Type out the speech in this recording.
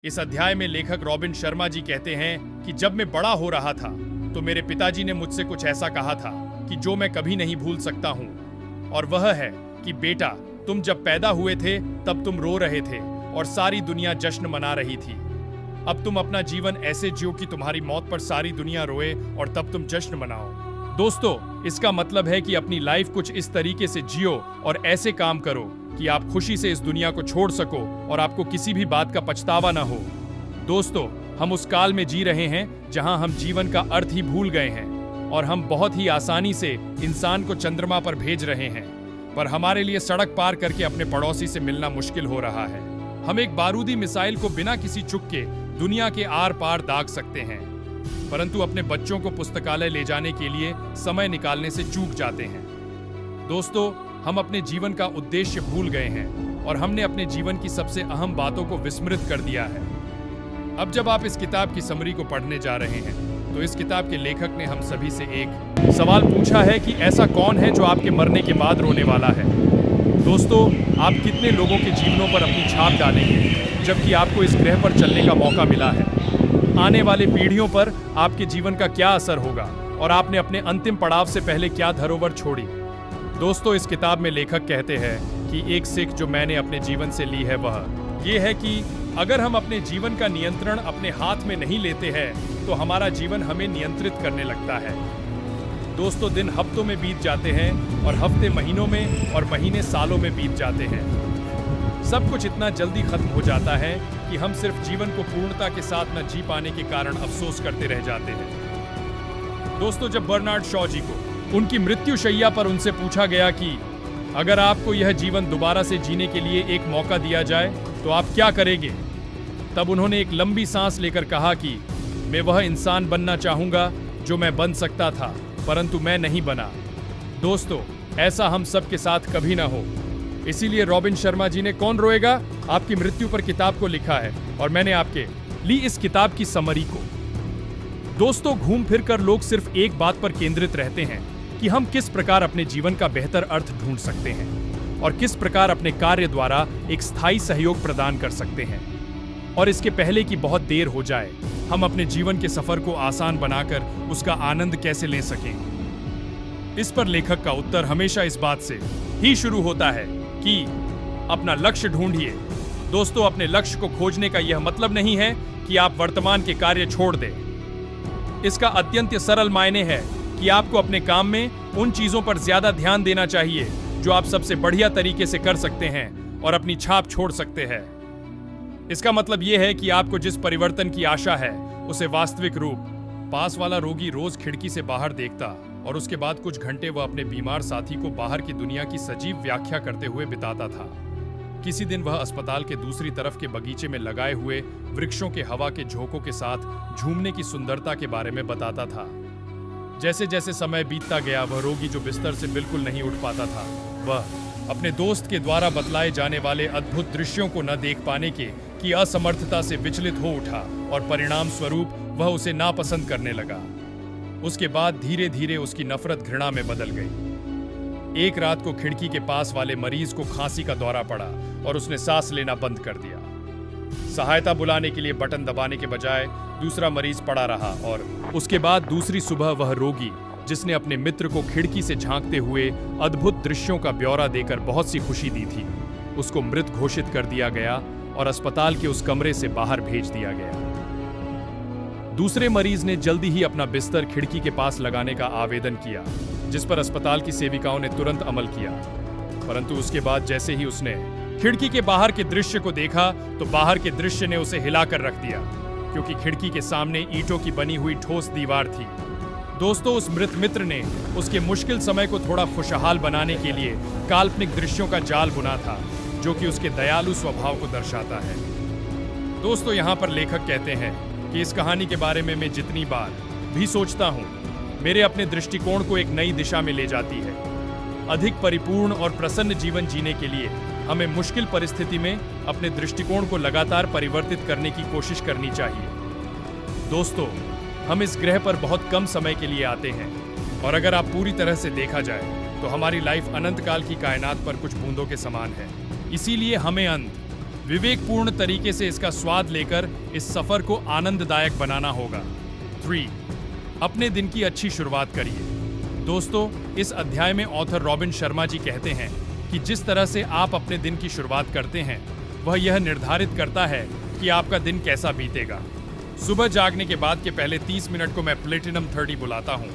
इस अध्याय में लेखक रॉबिन शर्मा जी कहते हैं कि जब मैं बड़ा हो रहा था तो मेरे पिताजी ने मुझसे कुछ ऐसा कहा था कि जो मैं कभी नहीं भूल सकता हूँ, और वह है कि बेटा, तुम जब पैदा हुए थे तब तुम रो रहे थे और सारी दुनिया जश्न मना रही थी। अब तुम अपना जीवन ऐसे जियो कि तुम्हारी मौत पर सारी दुनिया रोए और तब तुम जश्न मनाओ। दोस्तों, इसका मतलब है कि अपनी लाइफ कुछ इस तरीके से जियो और ऐसे काम करो कि आप खुशी से इस दुनिया को छोड़ सको और आपको किसी भी बात का पछतावा ना हो। दोस्तों, हम उस काल में जी रहे हैं जहां हम जीवन का अर्थ ही भूल गए हैं और हम बहुत ही आसानी से इंसान को चंद्रमा पर भेज रहे हैं, पर हमारे लिए सड़क पार करके अपने पड़ोसी से मिलना मुश्किल हो रहा है। हम एक बारूदी मिसाइल को बिना किसी चुक के दुनिया के आर पार दाग सकते हैं, परंतु अपने बच्चों को पुस्तकालय ले जाने के लिए समय निकालने से चूक जाते हैं। दोस्तों, हम अपने जीवन का उद्देश्य भूल गए हैं और हमने अपने जीवन की सबसे अहम बातों को विस्मृत कर दिया है। अब जब आप इस किताब की समरी को पढ़ने जा रहे हैं तो इस किताब के लेखक ने हम सभी से एक सवाल पूछा है कि ऐसा कौन है जो आपके मरने के बाद रोने वाला है। दोस्तों, आप कितने लोगों के जीवनों पर अपनी छाप डालेंगे जबकि आपको इस ग्रह पर चलने का मौका मिला है? आने वाले पीढ़ियों पर आपके जीवन का क्या असर होगा और आपने अपने अंतिम पड़ाव से पहले क्या धरोहर छोड़ी? दोस्तों, इस किताब में लेखक कहते हैं कि एक सीख जो मैंने अपने जीवन से ली है वह ये है कि अगर हम अपने जीवन का नियंत्रण अपने हाथ में नहीं लेते हैं तो हमारा जीवन हमें नियंत्रित करने लगता है। दोस्तों, दिन हफ्तों में बीत जाते हैं और हफ्ते महीनों में और महीने सालों में बीत जाते हैं। सब कुछ इतना जल्दी खत्म हो जाता है कि हम सिर्फ जीवन को पूर्णता के साथ न जी पाने के कारण अफसोस करते रह जाते हैं। दोस्तों, जब बर्नार्ड शॉ जी को उनकी मृत्युशैया पर उनसे पूछा गया कि अगर आपको यह जीवन दोबारा से जीने के लिए एक मौका दिया जाए तो आप क्या करेंगे, तब उन्होंने एक लंबी सांस लेकर कहा कि मैं वह इंसान बनना चाहूंगा जो मैं बन सकता था परंतु मैं नहीं बना। दोस्तों, ऐसा हम सब के साथ कभी ना हो। इसीलिए रॉबिन शर्मा जी ने कौन रोएगा आपकी मृत्यु पर किताब को लिखा है और मैंने आपके ली इस किताब की समरी को। दोस्तों, घूम फिर कर लोग सिर्फ एक बात पर केंद्रित रहते हैं कि हम किस प्रकार अपने जीवन का बेहतर अर्थ ढूंढ सकते हैं और किस प्रकार अपने कार्य द्वारा एक स्थायी सहयोग प्रदान कर सकते हैं। और इसके पहले कि बहुत देर हो जाए, हम अपने जीवन के सफर को आसान बनाकर उसका आनंद कैसे ले सकें। इस पर लेखक का उत्तर हमेशा इस बात से ही शुरू होता है कि अपना लक्ष्य ढूंढिए। दोस्तों, अपने लक्ष्य को खोजने का यह मतलब नहीं है कि आप वर्तमान के कार्य छोड़ दें। इसका अत्यंत सरल मायने है कि आपको अपने काम में उन चीजों पर ज्यादा ध्यान देना चाहिए जो आप सबसे बढ़िया तरीके से कर सकते हैं और अपनी छाप छोड़ सकते हैं। इसका मतलब यह है कि आपको जिस परिवर्तन की आशा है उसे वास्तविक रूप। पास वाला रोगी रोज खिड़की से बाहर देखता और उसके बाद कुछ घंटे वह अपने बीमार साथी को बाहर की दुनिया की सजीव व्याख्या करते हुए बिताता था। किसी दिन वह अस्पताल के दूसरी तरफ के बगीचे में लगाए हुए वृक्षों के हवा के झोंकों के साथ झूमने की सुंदरता के बारे में बताता था। जैसे जैसे समय बीतता गया, वह रोगी जो बिस्तर से बिल्कुल नहीं उठ पाता था, वह अपने दोस्त के द्वारा बतलाए जाने वाले अद्भुत दृश्यों को न देख पाने की असमर्थता से विचलित हो उठा और परिणाम स्वरूप वह उसे नापसंद करने लगा। उसके बाद धीरे धीरे उसकी नफरत घृणा में बदल गई। एक रात को खिड़की के पास वाले मरीज को खांसी का दौरा पड़ा और उसने सांस लेना बंद कर दिया। सहायता बुलाने के लिए बटन दबाने के बजाय दूसरा मरीज पड़ा रहा और उसके बाद दूसरी सुबह वह रोगी, जिसने अपने मित्र को खिड़की से झांकते हुए अद्भुत दृश्यों का ब्यौरा देकर बहुत सी खुशी दी थी, उसको मृत घोषित कर दिया गया और अस्पताल के उस कमरे से बाहर भेज दिया गया। दूसरे मरीज ने जल्दी ही अपना बिस्तर खिड़की के पास लगाने का आवेदन किया, जिस पर अस्पताल की सेविकाओं ने तुरंत अमल किया। परंतु उसके बाद जैसे ही उसने खिड़की के बाहर के दृश्य को देखा तो बाहर के दृश्य ने उसे हिलाकर रख दिया, क्योंकि खिड़की के सामने ईंटों की बनी हुई ठोस दीवार थी। दोस्तों, उस मृत मित्र ने उसके मुश्किल समय को थोड़ा खुशहाल बनाने के लिए काल्पनिक दृश्यों का जाल बुना था, जो कि उसके दयालु स्वभाव को दर्शाता है। दोस्तों, यहाँ पर लेखक कहते हैं कि इस कहानी के बारे में मैं जितनी बार भी सोचता हूँ, मेरे अपने दृष्टिकोण को एक नई दिशा में ले जाती है। अधिक परिपूर्ण और प्रसन्न जीवन जीने के लिए हमें मुश्किल परिस्थिति में अपने दृष्टिकोण को लगातार परिवर्तित करने की कोशिश करनी चाहिए। दोस्तों, हम इस ग्रह पर बहुत कम समय के लिए आते हैं और अगर आप पूरी तरह से देखा जाए तो हमारी लाइफ अनंत काल की कायनात पर कुछ बूंदों के समान है। इसीलिए हमें अंत विवेकपूर्ण तरीके से इसका स्वाद लेकर इस सफर को आनंददायक बनाना होगा। 3. अपने दिन की अच्छी शुरुआत करिए। दोस्तों, इस अध्याय में ऑथर रॉबिन शर्मा जी कहते हैं कि जिस तरह से आप अपने दिन की शुरुआत करते हैं वह यह निर्धारित करता है कि आपका दिन कैसा बीतेगा। सुबह जागने के बाद के पहले 30 मिनट को मैं प्लेटिनम 30 बुलाता हूँ।